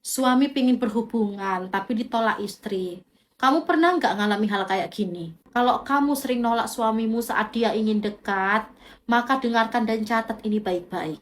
Suami pingin berhubungan, tapi ditolak istri. Kamu pernah nggak ngalami hal kayak gini? Kalau kamu sering nolak suamimu saat dia ingin dekat, maka dengarkan dan catat ini baik-baik.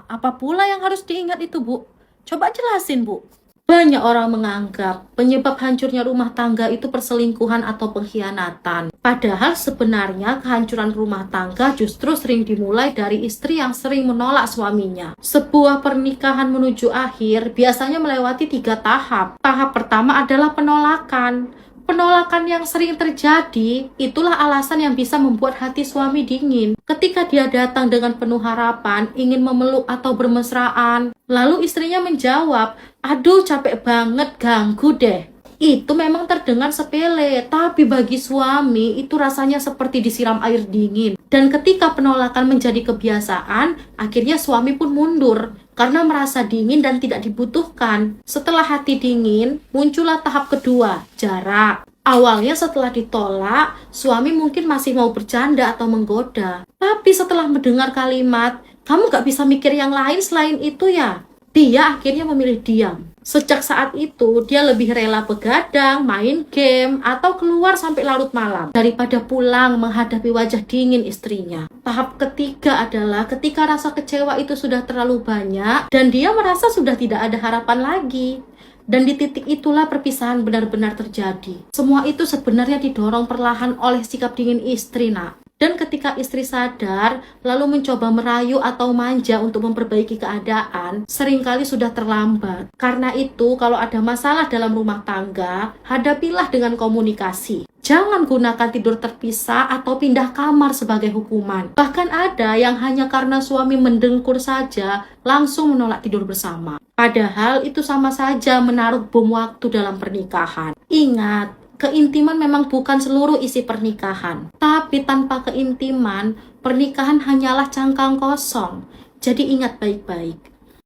Apa pula yang harus diingat itu, Bu? Coba jelasin, Bu. Banyak orang menganggap penyebab hancurnya rumah tangga itu perselingkuhan atau pengkhianatan. Padahal sebenarnya kehancuran rumah tangga justru sering dimulai dari istri yang sering menolak suaminya. Sebuah pernikahan menuju akhir biasanya melewati 3 tahap. Tahap pertama adalah penolakan. Penolakan yang sering terjadi, itulah alasan yang bisa membuat hati suami dingin. Ketika dia datang dengan penuh harapan, ingin memeluk atau bermesraan, lalu istrinya menjawab, "Aduh, capek banget, ganggu deh." Itu memang terdengar sepele, tapi bagi suami itu rasanya seperti disiram air dingin. Dan ketika penolakan menjadi kebiasaan, akhirnya suami pun mundur karena merasa dingin dan tidak dibutuhkan. Setelah hati dingin, muncullah tahap kedua, jarak. Awalnya setelah ditolak, suami mungkin masih mau bercanda atau menggoda. Tapi setelah mendengar kalimat, "Kamu gak bisa mikir yang lain selain itu ya?" Dia akhirnya memilih diam. Sejak saat itu, dia lebih rela begadang, main game, atau keluar sampai larut malam daripada pulang menghadapi wajah dingin istrinya. Tahap ketiga adalah ketika rasa kecewa itu sudah terlalu banyak dan dia merasa sudah tidak ada harapan lagi. Dan di titik itulah perpisahan benar-benar terjadi. Semua itu sebenarnya didorong perlahan oleh sikap dingin istri, nak. Dan ketika istri sadar, lalu mencoba merayu atau manja untuk memperbaiki keadaan, seringkali sudah terlambat. Karena itu, kalau ada masalah dalam rumah tangga, hadapilah dengan komunikasi. Jangan gunakan tidur terpisah atau pindah kamar sebagai hukuman. Bahkan ada yang hanya karena suami mendengkur saja, langsung menolak tidur bersama. Padahal itu sama saja menaruh bom waktu dalam pernikahan. Ingat, keintiman memang bukan seluruh isi pernikahan. Tapi tanpa keintiman, pernikahan hanyalah cangkang kosong. Jadi ingat baik-baik.